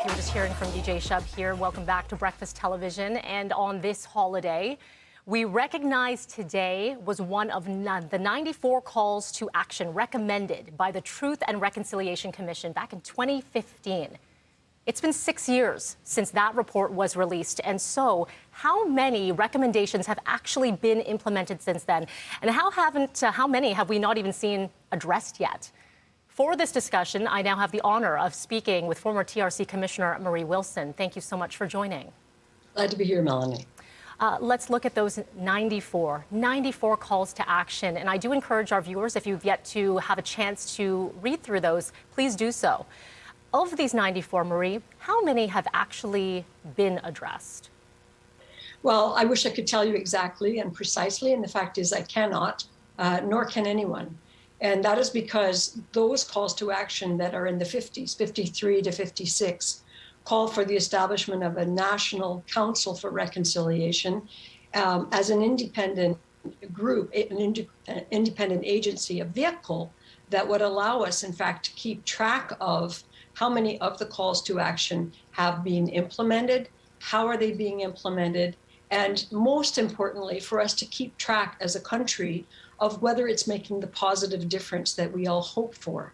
You were just hearing from DJ Shub here. Welcome back to Breakfast Television. And on this holiday, we recognize today was one of the 94 calls to action recommended by the Truth and Reconciliation Commission back in 2015. It's been 6 years since that report was released. And so how many recommendations have actually been implemented since then? And how many have we not even seen addressed yet? For this discussion, I now have the honor of speaking with former TRC Commissioner Marie Wilson. Thank you so much for joining. Glad to be here, Melanie. Let's look at those 94 calls to action. And I do encourage our viewers, if you've yet to have a chance to read through those, please do so. Of these 94, Marie, how many have actually been addressed? Well, I wish I could tell you exactly and precisely, and the fact is I cannot, nor can anyone. And that is because those calls to action that are in the 50s, 53 to 56, call for the establishment of a National Council for Reconciliation as an independent group, an independent agency, a vehicle that would allow us, in fact, to keep track of how many of the calls to action have been implemented, how are they being implemented, and most importantly, for us to keep track as a country of whether it's making the positive difference that we all hope for.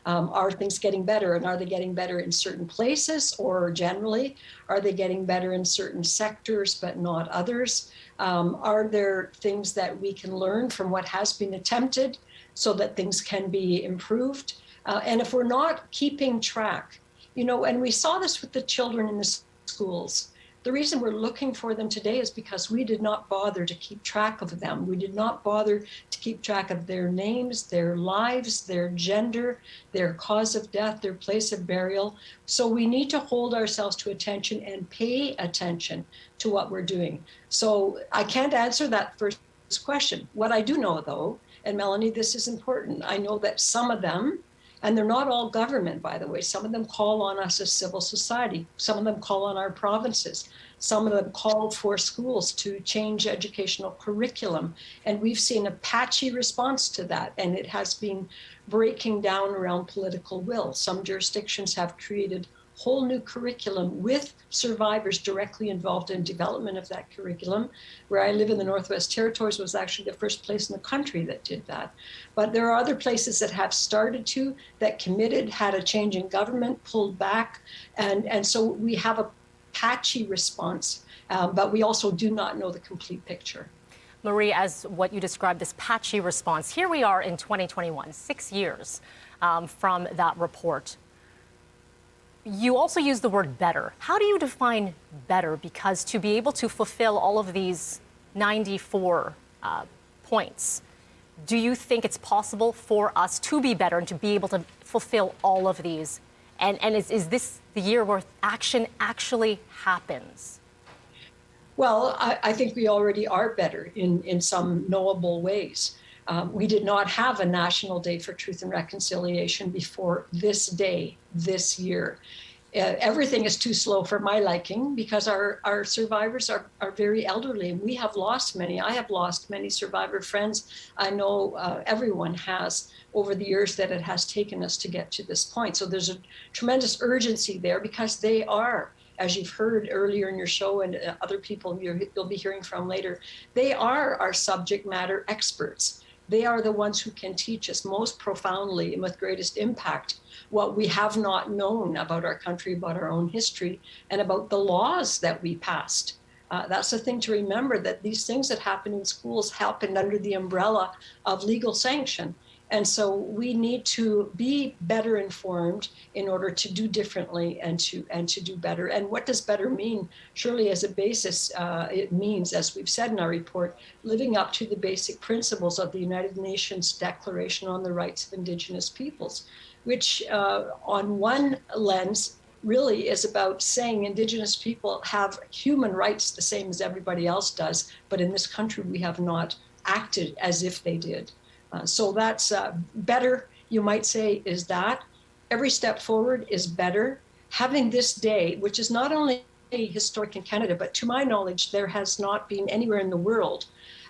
Are things getting better, and are they getting better in certain places, or generally, are they getting better in certain sectors but not others? Are there things that we can learn from what has been attempted so that things can be improved? And if we're not keeping track, and we saw this with the children in the schools. The reason we're looking for them today is because we did not bother to keep track of them. We did not bother to keep track of their names, their lives, their gender, their cause of death, their place of burial. So we need to hold ourselves to attention and pay attention to what we're doing. So I can't answer that first question. What I do know, though, and Melanie, this is important, I know that some of them, and they're not all government, by the way. Some of them call on us as civil society. Some of them call on our provinces. Some of them call for schools to change educational curriculum. And we've seen a patchy response to that. And it has been breaking down around political will. Some jurisdictions have created whole new curriculum with survivors directly involved in development of that curriculum. Where I live in the Northwest Territories was actually the first place in the country that did that. But there are other places that have started to, that committed, had a change in government, pulled back. And so we have a patchy response, but we also do not know the complete picture. Marie, as what you described, this patchy response, here we are in 2021, 6 years from that report. You also use the word better. How do you define better? Because to be able to fulfill all of these 94 points, do you think it's possible for us to be better and to be able to fulfill all of these? And is this the year where action actually happens? Well, I think we already are better in some knowable ways. We did not have a National Day for Truth and Reconciliation before this day, this year. Everything is too slow for my liking because our survivors are very elderly, and we have lost many. I have lost many survivor friends. I know everyone has over the years that it has taken us to get to this point. So there's a tremendous urgency there because they are, as you've heard earlier in your show and other people you'll be hearing from later, they are our subject matter experts. They are the ones who can teach us most profoundly and with greatest impact what we have not known about our country, about our own history, and about the laws that we passed. That's the thing to remember, that these things that happen in schools happened under the umbrella of legal sanction. And so we need to be better informed in order to do differently and to do better. And what does better mean? Surely as a basis, it means, as we've said in our report, living up to the basic principles of the United Nations Declaration on the Rights of Indigenous Peoples, which on one lens really is about saying Indigenous people have human rights the same as everybody else does, but in this country we have not acted as if they did. So that's better, you might say, is that. Every step forward is better. Having this day, which is not only historic in Canada, but to my knowledge, there has not been anywhere in the world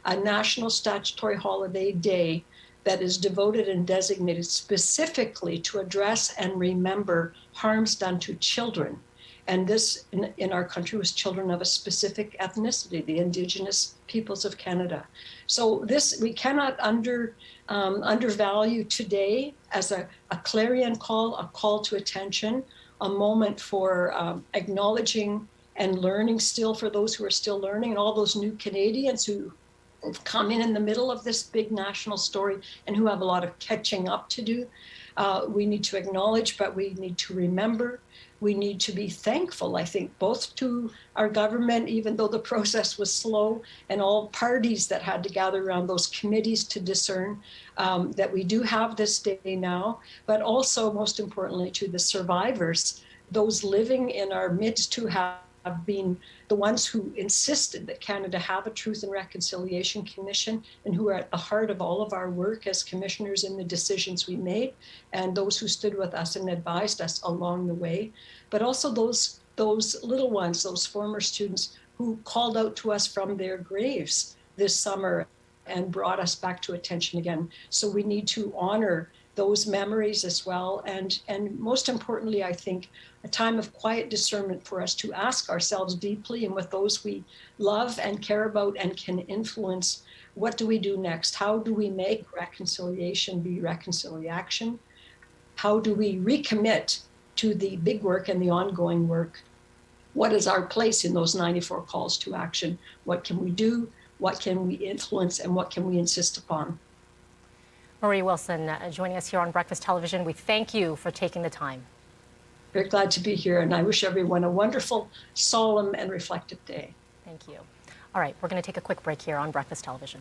a national statutory holiday day that is devoted and designated specifically to address and remember harms done to children And this in our country was children of a specific ethnicity, the Indigenous peoples of Canada. So this, we cannot undervalue today as a clarion call, a call to attention, a moment for acknowledging and learning still for those who are still learning, and all those new Canadians who have come in the middle of this big national story and who have a lot of catching up to do. We need to acknowledge, but we need to remember. We need to be thankful, I think, both to our government, even though the process was slow, and all parties that had to gather around those committees to discern that we do have this day now, but also, most importantly, to the survivors, those living in our midst who have been the ones who insisted that Canada have a Truth and Reconciliation Commission, and who are at the heart of all of our work as commissioners in the decisions we made, and those who stood with us and advised us along the way, but also those little ones, those former students who called out to us from their graves this summer and brought us back to attention again. So we need to honor those memories as well. And most importantly, I think, a time of quiet discernment for us to ask ourselves deeply, and with those we love and care about and can influence, what do we do next? How do we make reconciliation be reconciliation? How do we recommit to the big work and the ongoing work? What is our place in those 94 calls to action? What can we do? What can we influence? And what can we insist upon? Marie Wilson joining us here on Breakfast Television. We thank you for taking the time. Very glad to be here, and I wish everyone a wonderful, solemn, and reflective day. Thank you. All right, we're going to take a quick break here on Breakfast Television.